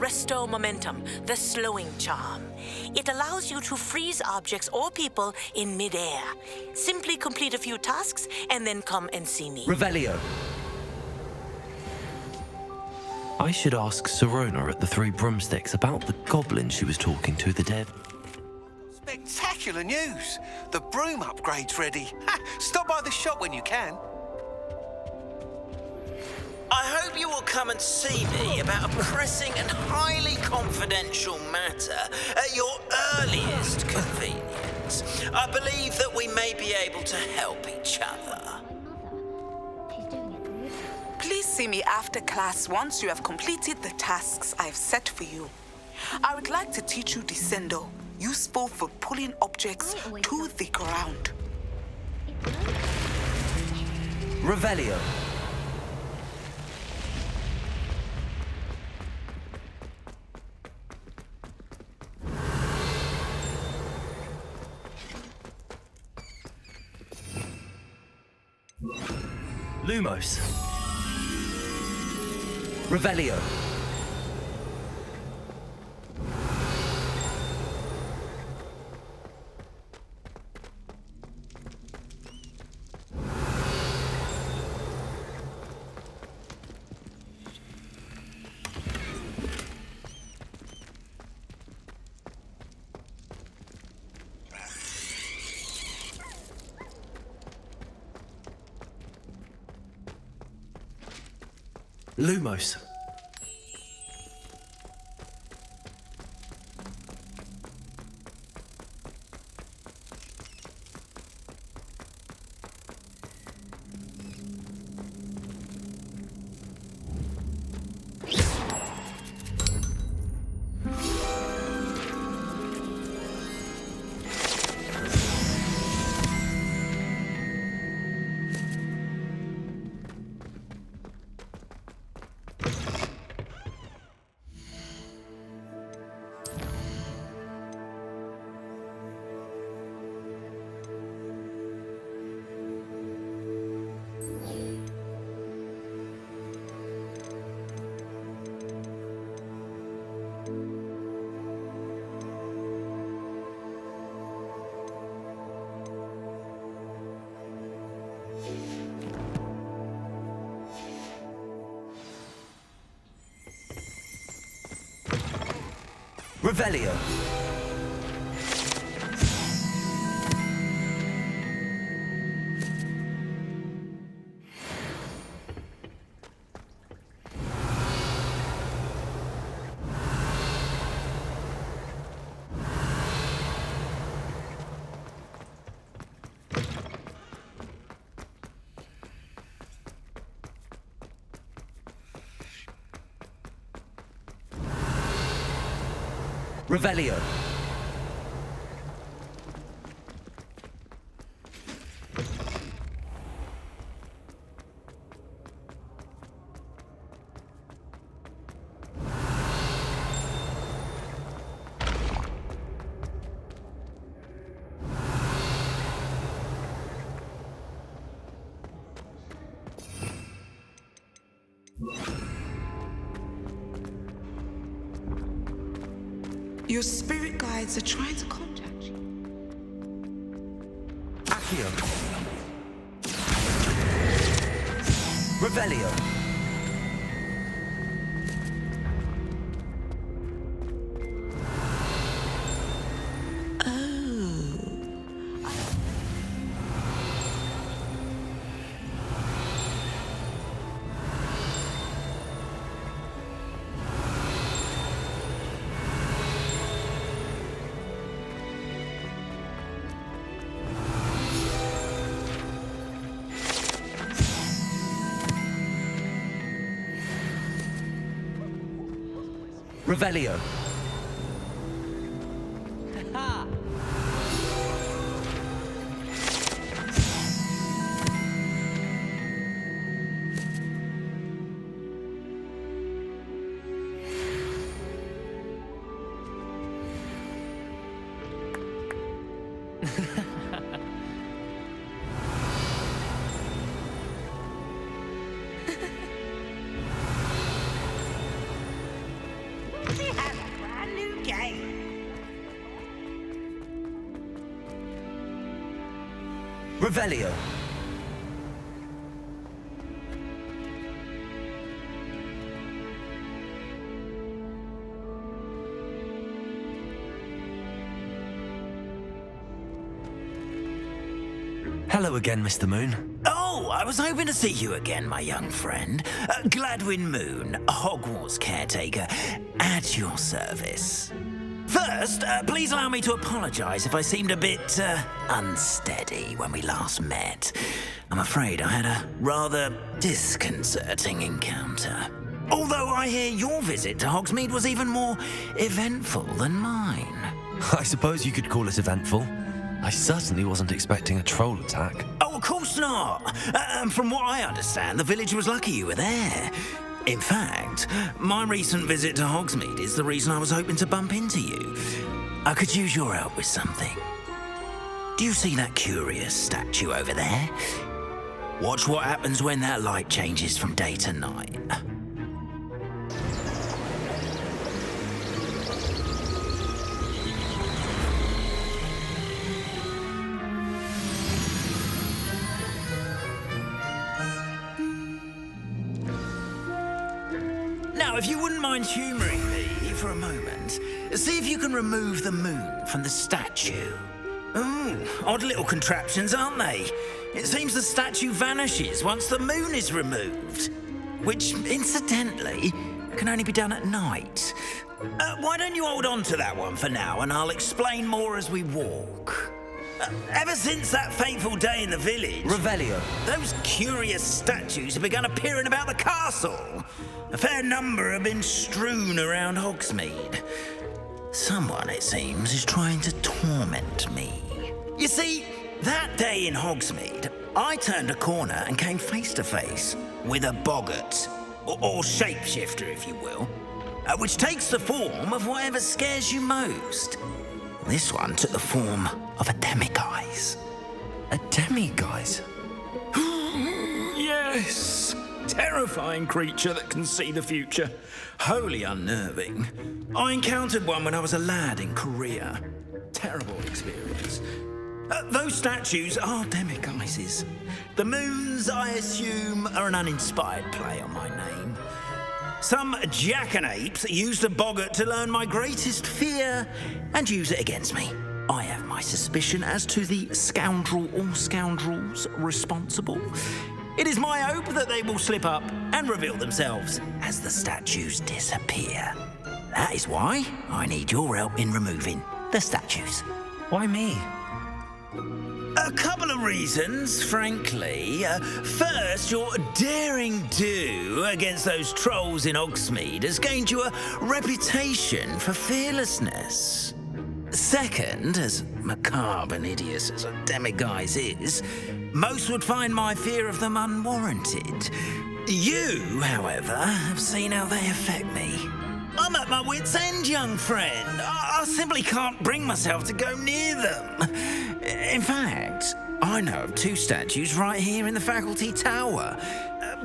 Restore Momentum, the slowing charm. It allows you to freeze objects or people in midair. Simply complete a few tasks and then come and see me. Revelio. I should ask Sirona at the Three Broomsticks about the goblin she was talking to the day. Spectacular news! The broom upgrade's ready. Stop by the shop when you can. I hope you will come and see me about a pressing and highly confidential matter at your earliest convenience. I believe that we may be able to help each other. Please see me after class once you have completed the tasks I've set for you. I would like to teach you Descendo, useful for pulling objects to the ground. Revelio. Lumos. Revelio. Lumos. Revelio. Revelio. Your spirit guides are trying to contact you. Accio. Revelio. Revelio. Revelio. Hello again, Mr. Moon. Oh, I was hoping to see you again, my young friend. Gladwin Moon, Hogwarts caretaker, at your service. First, please allow me to apologise if I seemed a bit unsteady when we last met. I'm afraid I had a rather disconcerting encounter. Although I hear your visit to Hogsmeade was even more eventful than mine. I suppose you could call it eventful. I certainly wasn't expecting a troll attack. Oh, of course not. From what I understand, the village was lucky you were there. In fact, my recent visit to Hogsmeade is the reason I was hoping to bump into you. I could use your help with something. Do you see that curious statue over there? Watch what happens when that light changes from day to night. Now, if you wouldn't mind humouring me for a moment, see if you can remove the moon from the statue. Ooh, odd little contraptions, aren't they? It seems the statue vanishes once the moon is removed, which, incidentally, can only be done at night. Why don't you hold on to that one for now, and I'll explain more as we walk. Ever since that fateful day in the village... Revelio. Those curious statues have begun appearing about the castle. A fair number have been strewn around Hogsmeade. Someone, it seems, is trying to torment me. You see, that day in Hogsmeade, I turned a corner and came face to face with a boggart, or shapeshifter, if you will, which takes the form of whatever scares you most. This one took the form of a demiguise. A demiguise? Yes! Terrifying creature that can see the future. Wholly unnerving. I encountered one when I was a lad in Korea. Terrible experience. Those statues are demiguises. The moons, I assume, are an uninspired play on my name. Some jackanapes used a boggart to learn my greatest fear and use it against me. I have my suspicion as to the scoundrel or scoundrels responsible. It is my hope that they will slip up and reveal themselves as the statues disappear. That is why I need your help in removing the statues. Why me? A couple of reasons, frankly. First, your daring do against those trolls in Hogsmeade has gained you a reputation for fearlessness. Second, as macabre and hideous as a demiguise is, most would find my fear of them unwarranted. You, however, have seen how they affect me. I'm at my wit's end, young friend. I simply can't bring myself to go near them. In fact, I know of two statues right here in the faculty tower.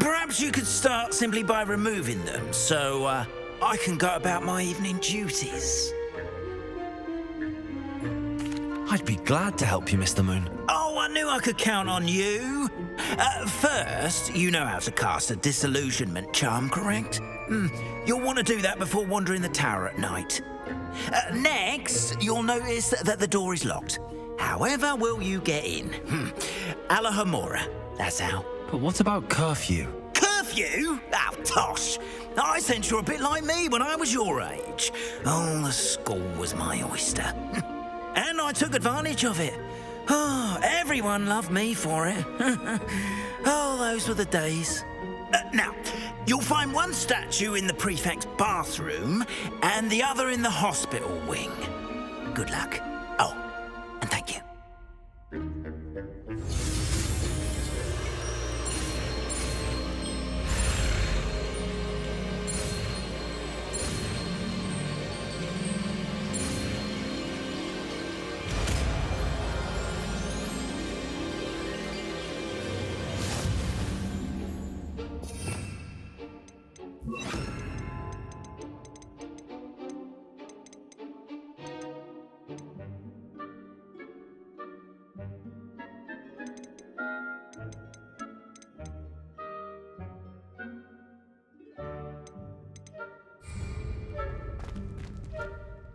Perhaps you could start simply by removing them, so I can go about my evening duties. I'd be glad to help you, Mr. Moon. Oh, I knew I could count on you. First, you know how to cast a disillusionment charm, correct? You'll want to do that before wandering the tower at night. Next, you'll notice that the door is locked. However will you get in? Alahomora, that's how. But what about curfew? Curfew? Oh, tosh. I sense you're a bit like me when I was your age. Oh, the school was my oyster. And I took advantage of it. Oh, everyone loved me for it. Oh, those were the days. Now, you'll find one statue in the prefect's bathroom and the other in the hospital wing. Good luck. Oh, and thank you.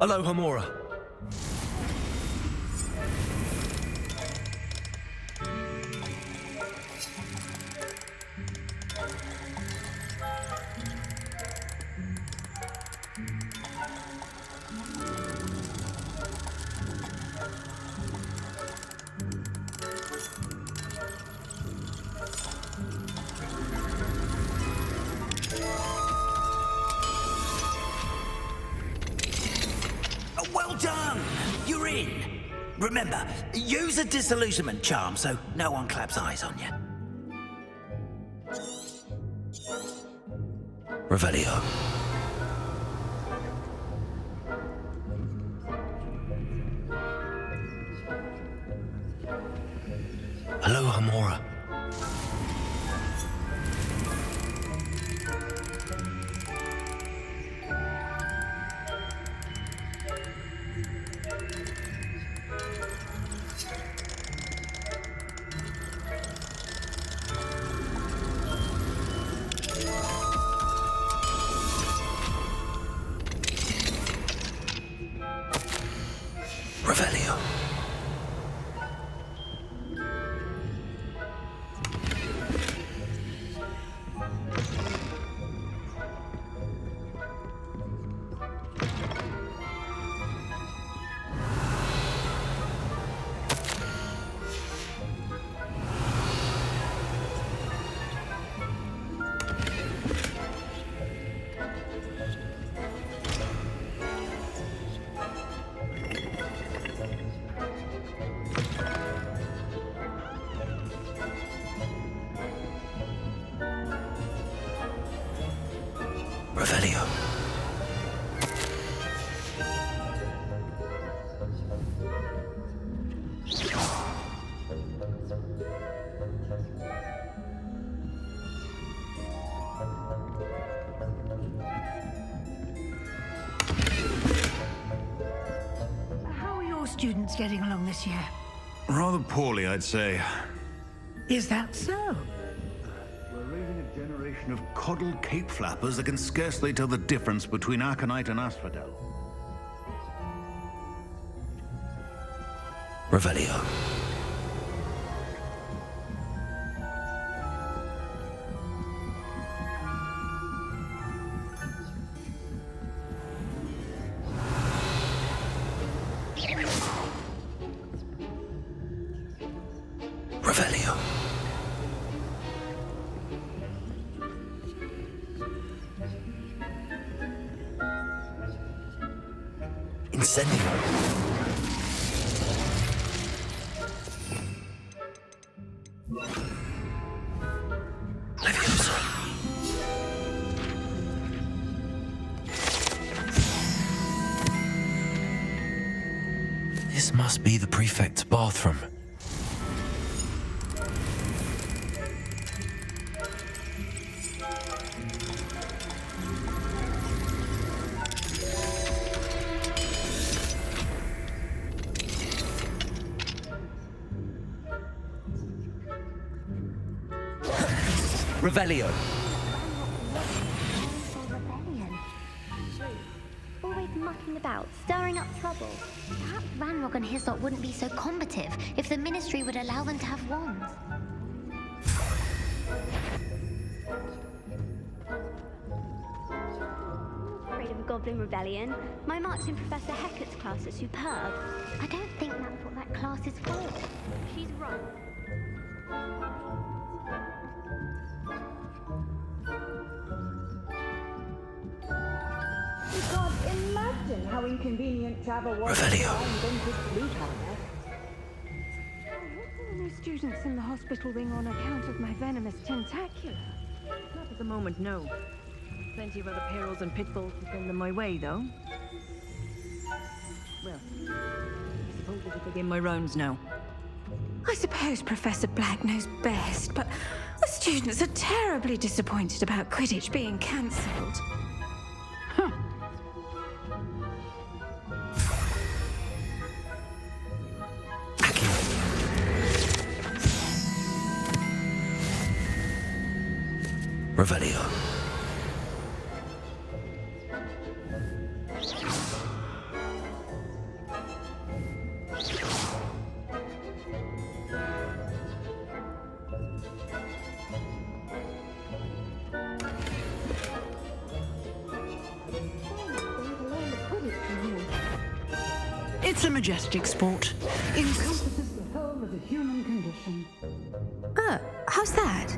Hello, Hamora. Well done! You're in. Remember, use a disillusionment charm so no one claps eyes on you. Revelio. Hello, Hamora. Revelio. Revelio. How are your students getting along this year? Rather poorly, I'd say. Is that so? We're raising a generation of coddled cape flappers that can scarcely tell the difference between aconite and asphodel. Revelio. Revelio. Incendio. Levioso. This must be the prefect's bathroom. Revelio. Rebellion. Always mucking about, stirring up trouble. Perhaps Ranrock and Hislop wouldn't be so combative if the Ministry would allow them to have wands. Afraid of a goblin rebellion? My marks in Professor Hecat's class are superb. I don't think that's what that class is for. She's wrong. You can't imagine how inconvenient travel was. Revelio. There are no students in the hospital wing on account of my venomous tentacula. Not at the moment, no. Plenty of other perils and pitfalls to send them my way, though. Well, I suppose I should begin my rounds now. I suppose Professor Black knows best, but the students are terribly disappointed about Quidditch being cancelled. Revelio. It's a majestic sport. Encompasses the whole of the human condition. How's that?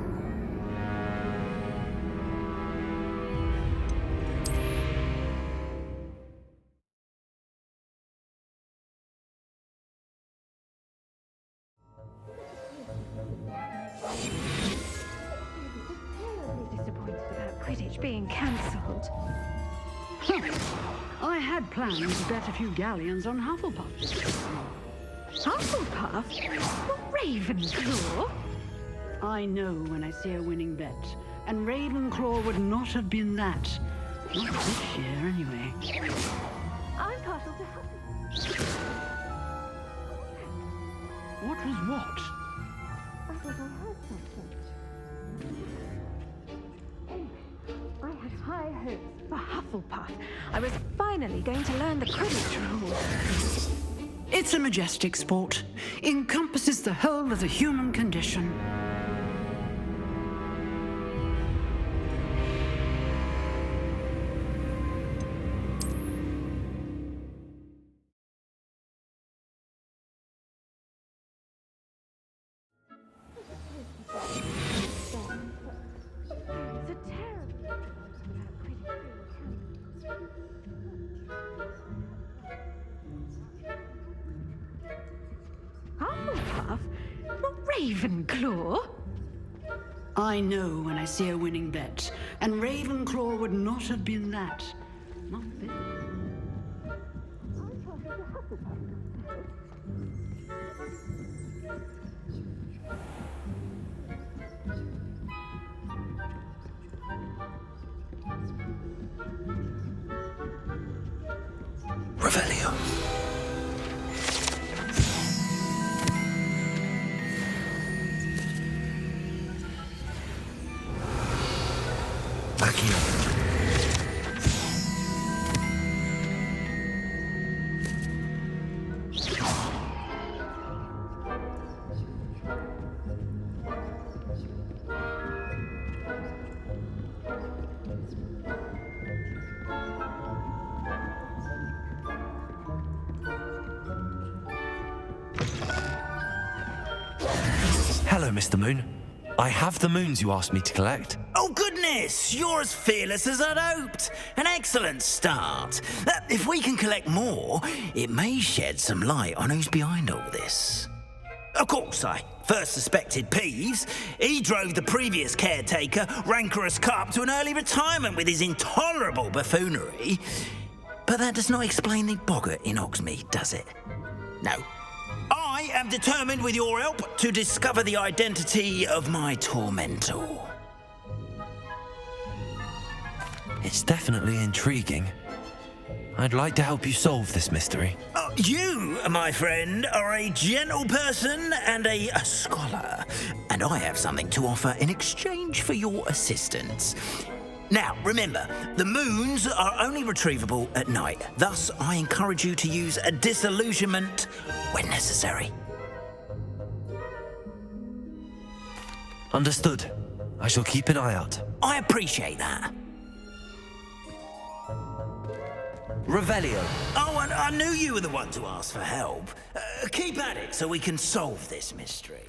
Disappointed about Quidditch being cancelled. I had planned to bet a few galleons on Hufflepuff. Hufflepuff? Not Ravenclaw? I know when I see a winning bet, and Ravenclaw would not have been that. Not this year, anyway. I'm partial to Hufflepuff. What was what? I thought I heard something. I had high hopes for Hufflepuff. I was finally going to learn the Quidditch rules. It's a majestic sport. Encompasses the whole of the human condition. Hufflepuff? Not Ravenclaw? I know when I see a winning bet, and Ravenclaw would not have been that. Not this. Revelio. Hello, Mr. Moon. I have the moons you asked me to collect. Oh, goodness! You're as fearless as I'd hoped. An excellent start. If we can collect more, it may shed some light on who's behind all this. Of course, I first suspected Peeves. He drove the previous caretaker, Rancorous Carp, to an early retirement with his intolerable buffoonery. But that does not explain the boggart in Hogsmeade, does it? No. I am determined, with your help, to discover the identity of my tormentor. It's definitely intriguing. I'd like to help you solve this mystery. You, my friend, are a gentle person and a scholar, and I have something to offer in exchange for your assistance. Now, remember, the moons are only retrievable at night. Thus, I encourage you to use a disillusionment when necessary. Understood. I shall keep an eye out. I appreciate that. Revelio. Oh, and I knew you were the one to ask for help. Keep at it so we can solve this mystery.